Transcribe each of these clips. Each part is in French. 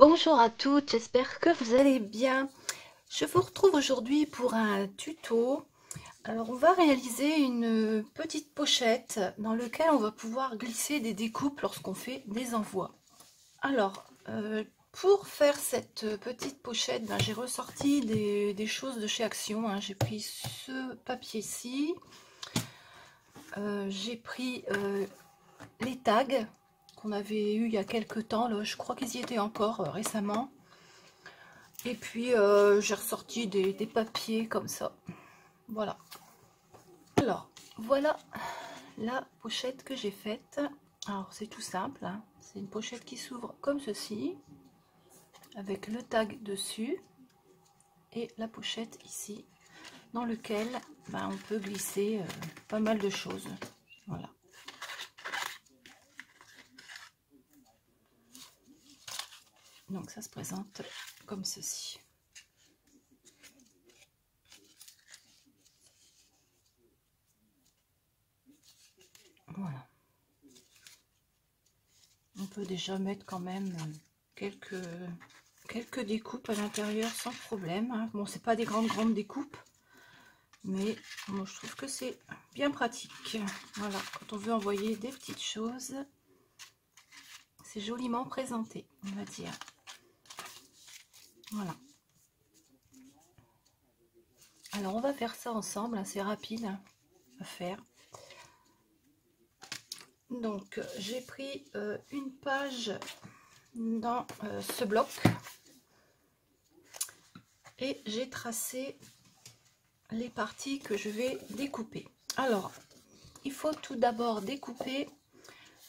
Bonjour à toutes, j'espère que vous allez bien. Je vous retrouve aujourd'hui pour un tuto. Alors on va réaliser une petite pochette dans laquelle on va pouvoir glisser des découpes lorsqu'on fait des envois. Alors pour faire cette petite pochette, j'ai ressorti des choses de chez Action. J'ai pris ce papier-ci, j'ai pris les tags qu'on avait eu il y a quelques temps, là, je crois qu'ils y étaient encore récemment. Et puis j'ai ressorti des papiers comme ça. Voilà. Alors voilà la pochette que j'ai faite. Alors c'est tout simple, hein. C'est une pochette qui s'ouvre comme ceci, avec le tag dessus et la pochette ici, dans lequel on peut glisser pas mal de choses. Voilà. Donc ça se présente comme ceci. Voilà. On peut déjà mettre quand même quelques découpes à l'intérieur sans problème, hein. Bon, c'est pas des grandes découpes, mais moi je trouve que c'est bien pratique. Voilà, quand on veut envoyer des petites choses, c'est joliment présenté, on va dire. Voilà. Alors on va faire ça ensemble, c'est rapide à faire. Donc j'ai pris une page dans ce bloc et j'ai tracé les parties que je vais découper. Alors il faut tout d'abord découper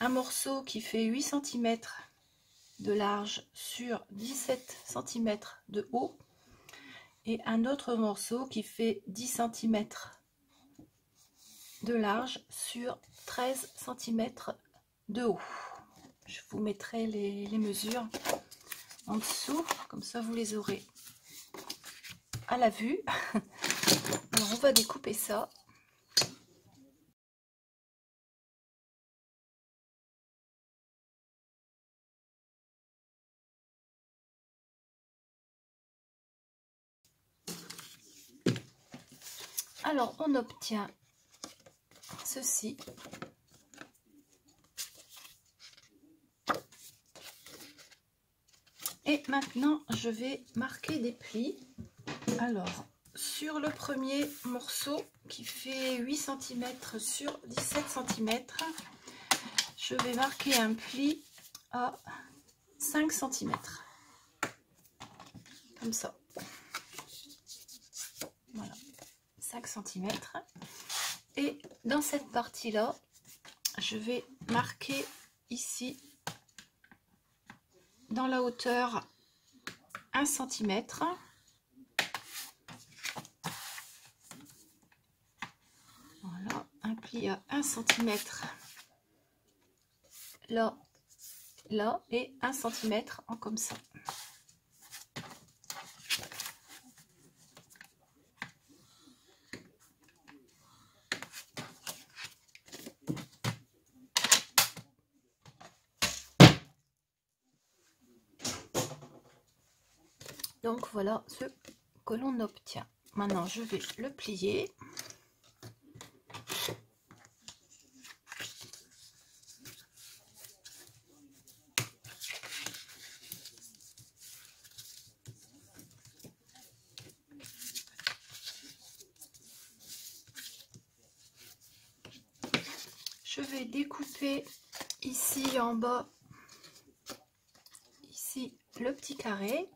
un morceau qui fait 8 cm de large sur 17 cm de haut et un autre morceau qui fait 10 cm de large sur 13 cm de haut. Je vous mettrai les mesures en dessous, comme ça vous les aurez à la vue. Alors on va découper ça. Alors on obtient ceci. Et maintenant je vais marquer des plis. Alors sur le premier morceau qui fait 8 cm sur 17 cm, je vais marquer un pli à 5 cm. Comme ça. Voilà, 5 cm. Et dans cette partie-là, je vais marquer ici, dans la hauteur, 1 cm. Voilà, un pli à 1 cm là, là, et 1 cm en comme ça. Donc voilà ce que l'on obtient. Maintenant je vais le plier. Je vais découper ici en bas, ici le petit carré.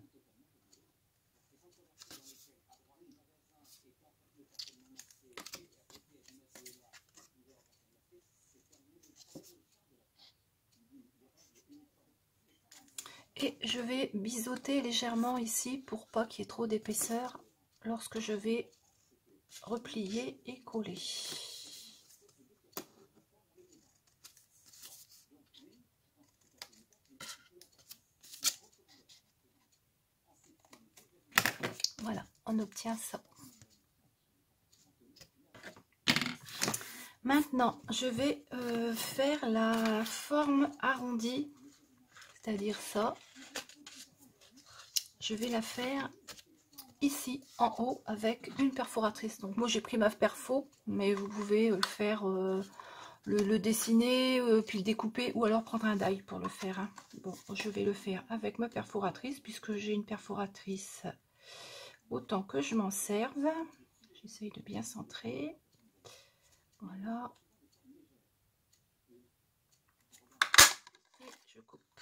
Et je vais biseauter légèrement ici pour pas qu'il y ait trop d'épaisseur lorsque je vais replier et coller. Voilà, on obtient ça. Maintenant, je vais faire la forme arrondie, c'est-à-dire ça. je vais la faire ici en haut avec une perforatrice. Donc moi j'ai pris ma perfo, mais vous pouvez le faire, le dessiner, puis le découper, ou alors prendre un die pour le faire. Hein. Bon, je vais le faire avec ma perforatrice, puisque j'ai une perforatrice, autant que je m'en serve. J'essaye de bien centrer. Voilà. Et je coupe.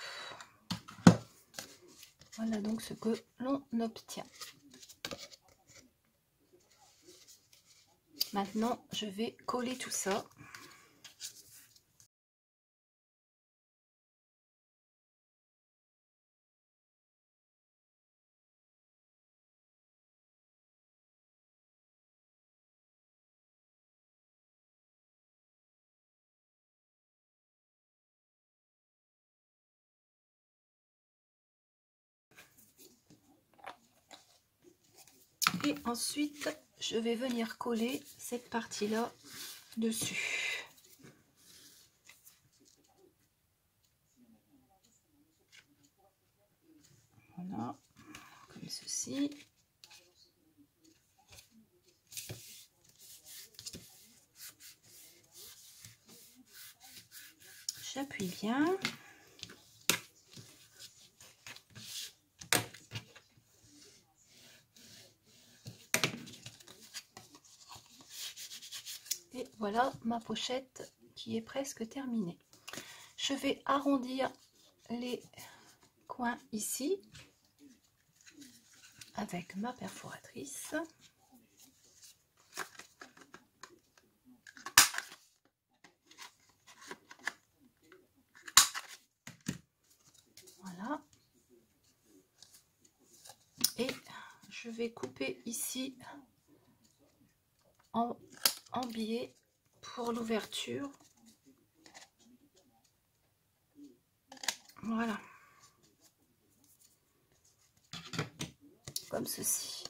Voilà donc ce que l'on obtient. Maintenant, je vais coller tout ça. Et ensuite, je vais venir coller cette partie-là dessus. Voilà, comme ceci. J'appuie bien. Et voilà ma pochette qui est presque terminée. Je vais arrondir les coins ici avec ma perforatrice. Voilà. Et je vais couper ici en biais pour l'ouverture. Voilà. Comme ceci.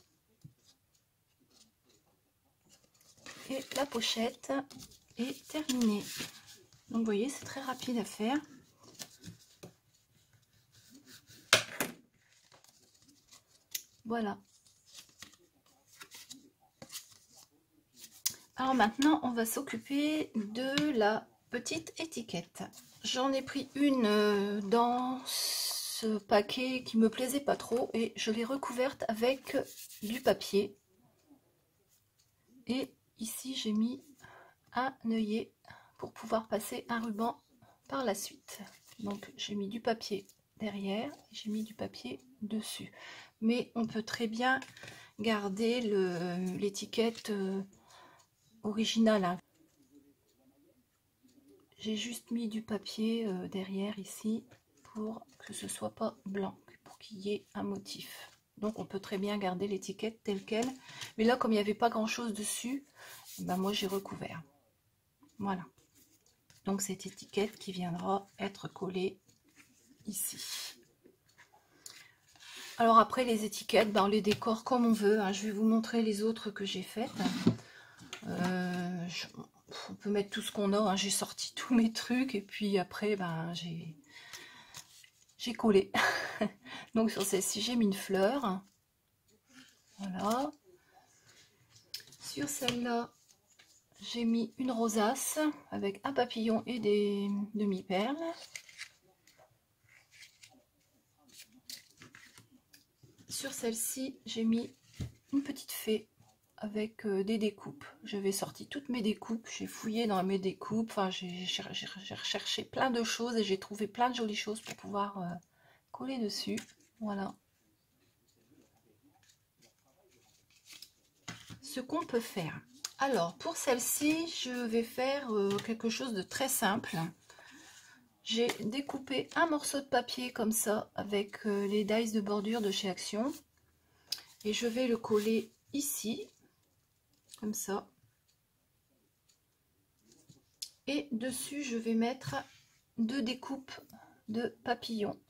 Et la pochette est terminée. Donc vous voyez, c'est très rapide à faire. Voilà. Alors maintenant, on va s'occuper de la petite étiquette. J'en ai pris une dans ce paquet qui me plaisait pas trop et je l'ai recouverte avec du papier. Et ici, j'ai mis un œillet pour pouvoir passer un ruban par la suite. Donc j'ai mis du papier derrière, j'ai mis du papier dessus. Mais on peut très bien garder l'étiquette originale. Hein. J'ai juste mis du papier derrière ici pour que ce soit pas blanc, pour qu'il y ait un motif. Donc on peut très bien garder l'étiquette telle qu'elle. Mais là, comme il n'y avait pas grand chose dessus, ben moi j'ai recouvert. Voilà. Donc cette étiquette qui viendra être collée ici. Alors après les étiquettes, ben on les décore comme on veut. Hein. Je vais vous montrer les autres que j'ai faites. On peut mettre tout ce qu'on a. Hein. J'ai sorti tous mes trucs et puis après ben j'ai collé. Donc sur celle-ci j'ai mis une fleur. Voilà. Sur celle-là j'ai mis une rosace avec un papillon et des demi-perles. Sur celle-ci, j'ai mis une petite fée avec des découpes. J'avais sorti toutes mes découpes, j'ai fouillé dans mes découpes, enfin j'ai recherché plein de choses et j'ai trouvé plein de jolies choses pour pouvoir coller dessus. Voilà. Ce qu'on peut faire. Alors pour celle-ci, je vais faire quelque chose de très simple. J'ai découpé un morceau de papier comme ça avec les dies de bordure de chez Action et je vais le coller ici comme ça, et dessus je vais mettre deux découpes de papillons.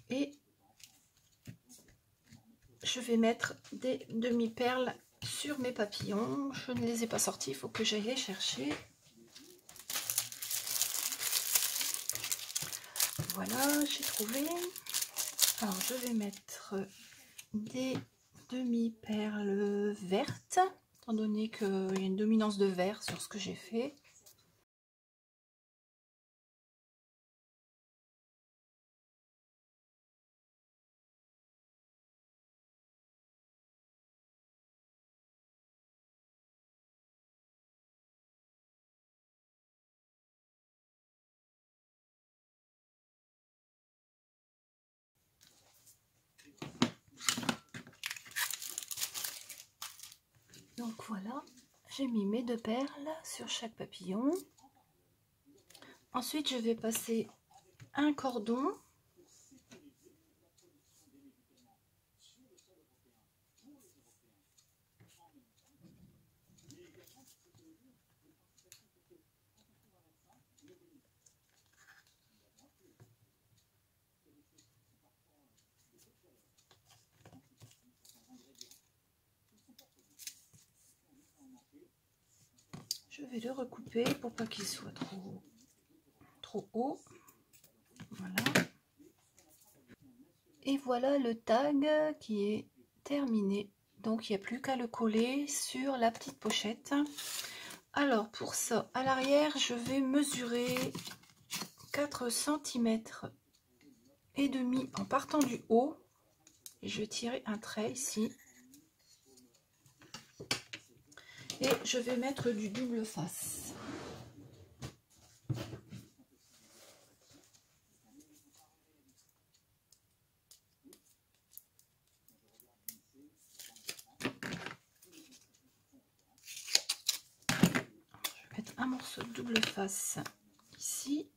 Et je vais mettre des demi-perles sur mes papillons. Je ne les ai pas sortis, il faut que j'aille les chercher. Voilà, j'ai trouvé. Alors je vais mettre des demi-perles vertes, étant donné qu'il y a une dominance de vert sur ce que j'ai fait. Donc voilà, j'ai mis mes 2 perles sur chaque papillon. Ensuite, je vais passer un cordon. Je vais le recouper pour pas qu'il soit trop haut. Voilà. Et voilà le tag qui est terminé. Donc il n'y a plus qu'à le coller sur la petite pochette. Alors pour ça, à l'arrière, je vais mesurer 4 cm et demi en partant du haut. Et je vais tirer un trait ici. Et je vais mettre du double face. Je vais mettre un morceau de double face ici.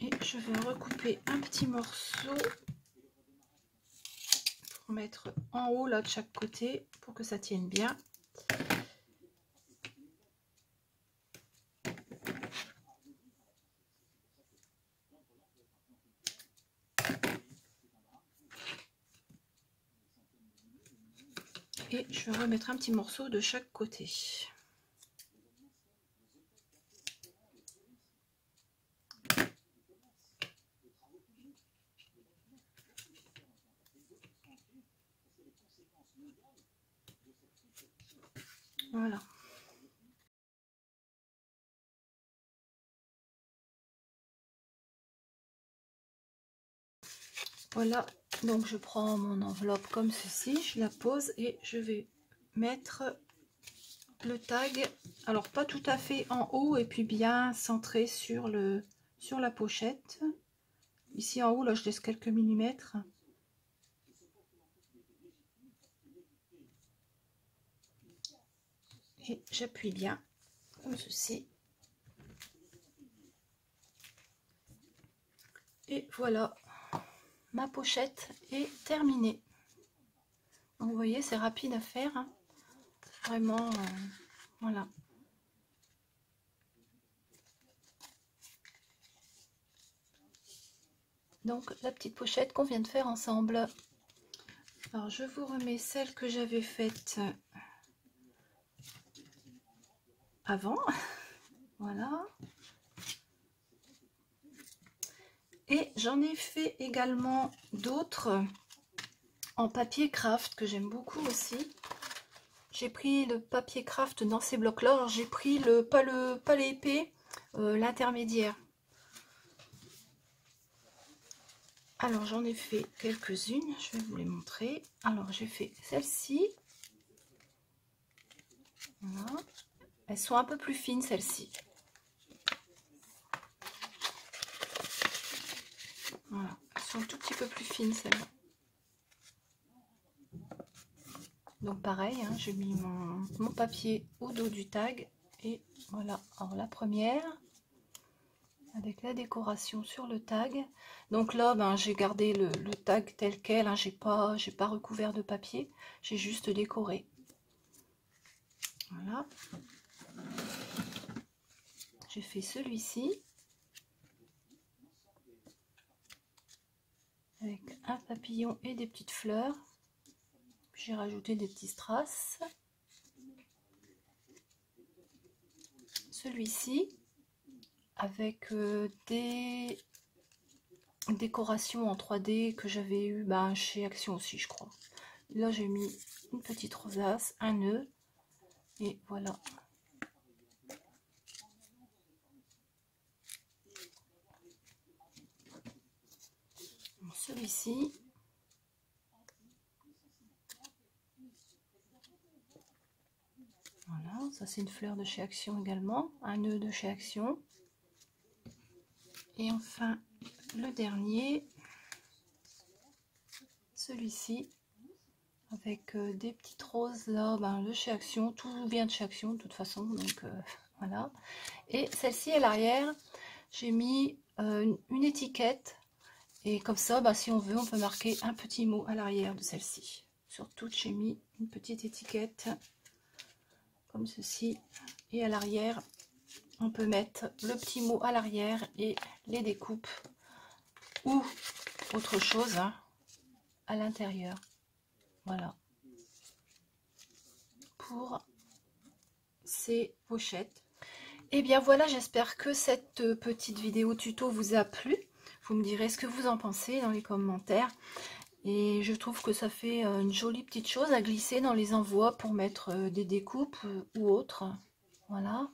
Et je vais recouper un petit morceau pour mettre en haut là de chaque côté pour que ça tienne bien. Et je vais remettre un petit morceau de chaque côté. Voilà. Voilà, donc je prends mon enveloppe comme ceci, je la pose et je vais mettre le tag, alors pas tout à fait en haut et puis bien centré sur la pochette. Ici en haut, là je laisse quelques millimètres. Et j'appuie bien comme ceci. Et voilà, ma pochette est terminée. Donc vous voyez, c'est rapide à faire, hein. Vraiment, voilà. Donc la petite pochette qu'on vient de faire ensemble. Alors je vous remets celle que j'avais faite avant. Voilà. Et j'en ai fait également d'autres en papier craft que j'aime beaucoup aussi. J'ai pris le papier craft dans ces blocs-là. Alors j'ai pris pas l'épais, l'intermédiaire. Alors j'en ai fait quelques-unes, je vais vous les montrer. Alors j'ai fait celle-ci. Voilà. Elles sont un peu plus fines celles-ci. Voilà, elles sont un tout petit peu plus fines celles-là. Donc pareil, hein, j'ai mis mon papier au dos du tag. Et voilà, alors la première, avec la décoration sur le tag. Donc là, ben, j'ai gardé le tag tel quel, hein, j'ai pas recouvert de papier, j'ai juste décoré. Voilà. j'ai fait celui-ci avec un papillon et des petites fleurs. J'ai rajouté des petits strass. Celui-ci avec des décorations en 3D que j'avais eu chez Action aussi, je crois. Là, j'ai mis une petite rosace, un nœud, et voilà. Celui-ci, voilà, ça c'est une fleur de chez Action également, un nœud de chez Action. Et enfin, le dernier, celui-ci, avec des petites roses là, de chez Action, tout vient de chez Action de toute façon, donc voilà. Et celle-ci à l'arrière, j'ai mis une étiquette, et comme ça, si on veut, on peut marquer un petit mot à l'arrière de celle-ci. Sur toutes, j'ai mis une petite étiquette, comme ceci, et à l'arrière, on peut mettre le petit mot à l'arrière et les découpes, ou autre chose à l'intérieur. Voilà. Pour ces pochettes. Et bien voilà, j'espère que cette petite vidéo tuto vous a plu. Vous me direz ce que vous en pensez dans les commentaires. Et je trouve que ça fait une jolie petite chose à glisser dans les envois pour mettre des découpes ou autres. Voilà.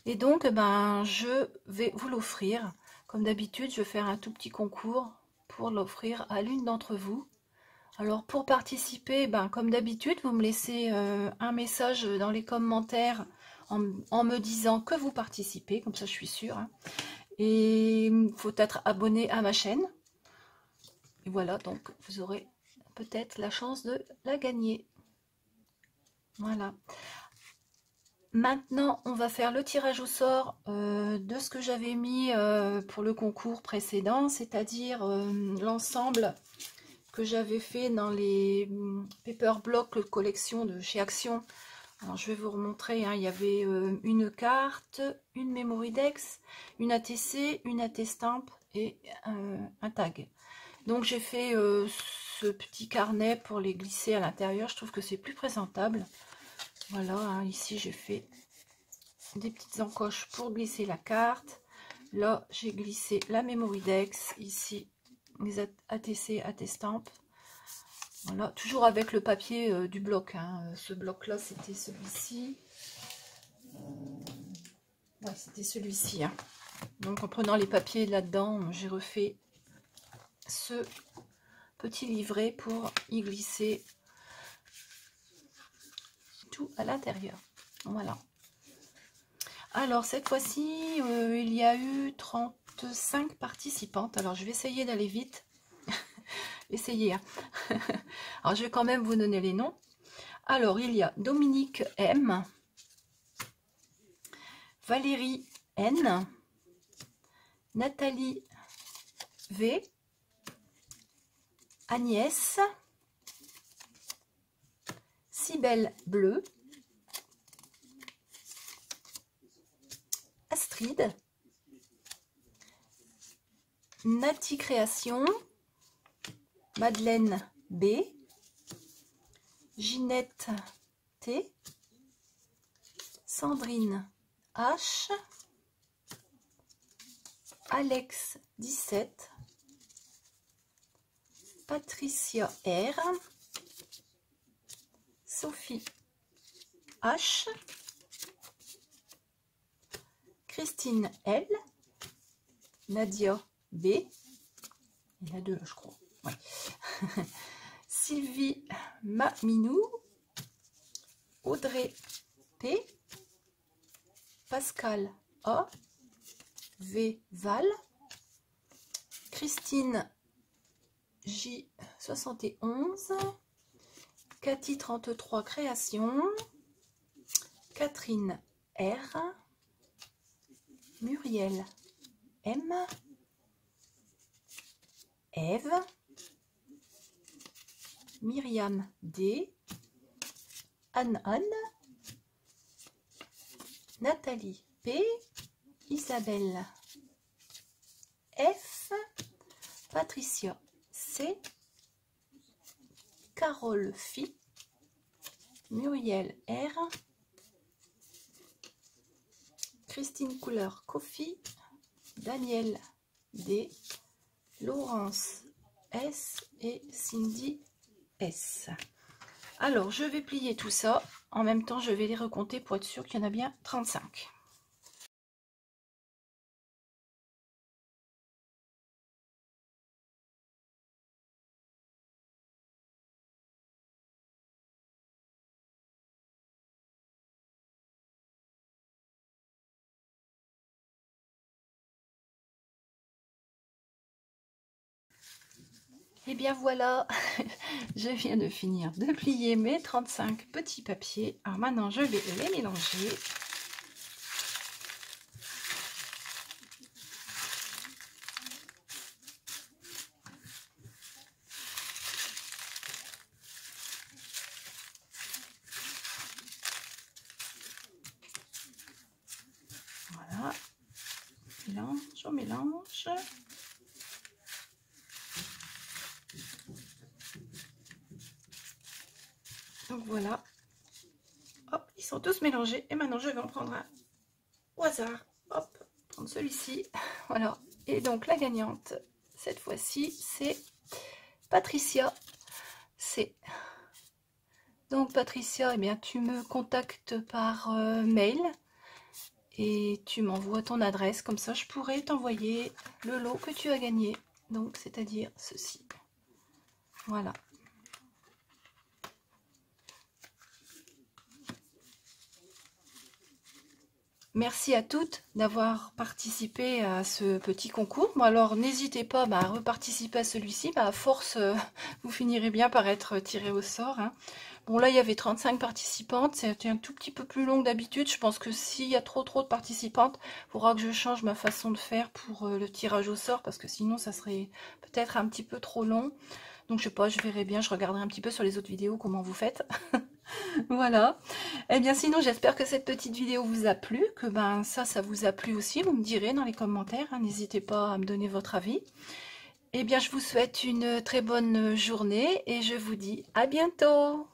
Et donc, je vais vous l'offrir. Comme d'habitude, je vais faire un tout petit concours pour l'offrir à l'une d'entre vous. Alors, pour participer, comme d'habitude, vous me laissez un message dans les commentaires en me disant que vous participez, comme ça je suis sûre. Et il faut être abonné à ma chaîne. Et voilà, donc vous aurez peut-être la chance de la gagner. Voilà. Maintenant, on va faire le tirage au sort de ce que j'avais mis pour le concours précédent, c'est-à-dire l'ensemble que j'avais fait dans les Paper Block collection de chez Action. Alors, je vais vous remontrer, il y avait une carte, une Memory Dex, une ATC, une AT-Stamp et un tag. Donc, j'ai fait ce petit carnet pour les glisser à l'intérieur. Je trouve que c'est plus présentable. Voilà, ici, j'ai fait des petites encoches pour glisser la carte. Là, j'ai glissé la Memory Dex. Ici, les ATC, AT-Stamp. Voilà, toujours avec le papier du bloc. Ce bloc-là, c'était celui-ci. Ouais, c'était celui-ci. Donc, en prenant les papiers là-dedans, j'ai refait ce petit livret pour y glisser tout à l'intérieur. Voilà. Alors, cette fois-ci, il y a eu 35 participantes. Alors, je vais essayer d'aller vite. Essayez. Alors, je vais quand même vous donner les noms. Alors, il y a Dominique M, Valérie N, Nathalie V, Agnès, Cybelle Bleu, Astrid, Nati Création, Madeleine B, Ginette T, Sandrine H, Alex 17, Patricia R, Sophie H, Christine L, Nadia B, il y en a deux là je crois, ouais. Sylvie Maminou, Audrey P, Pascal A, V Val, Christine J 71, Cathy 33 Création, Catherine R, Muriel M, Eve, Myriam D, Anne, Nathalie P, Isabelle F, Patricia C, Carole Phi, Muriel R, Christine Couleur Coffee, Daniel D, Laurence S et Cindy S. Alors, je vais plier tout ça. En même temps, je vais les recompter pour être sûr qu'il y en a bien 35. Et bien voilà, je viens de finir de plier mes 35 petits papiers. Alors maintenant, je vais les mélanger. Voilà, mélange, on mélange. Donc voilà, hop, ils sont tous mélangés. Et maintenant, je vais en prendre un au hasard. Hop, prendre celui-ci. Voilà, et donc la gagnante, cette fois-ci, c'est Patricia. C'est donc Patricia, eh bien, tu me contactes par mail et tu m'envoies ton adresse. Comme ça, je pourrai t'envoyer le lot que tu as gagné. Donc, c'est-à-dire ceci. Voilà. Merci à toutes d'avoir participé à ce petit concours. Bon, alors, n'hésitez pas à reparticiper à celui-ci. À force, vous finirez bien par être tiré au sort. Hein. Bon, là, il y avait 35 participantes. C'était un tout petit peu plus long que d'habitude. Je pense que s'il y a trop de participantes, il faudra que je change ma façon de faire pour le tirage au sort. Parce que sinon, ça serait peut-être un petit peu trop long. Donc, je sais pas, je verrai bien. Je regarderai un petit peu sur les autres vidéos comment vous faites. Voilà. Eh bien, sinon, j'espère que cette petite vidéo vous a plu, que ça vous a plu aussi. Vous me direz dans les commentaires, hein, n'hésitez pas à me donner votre avis. Eh bien, je vous souhaite une très bonne journée et je vous dis à bientôt.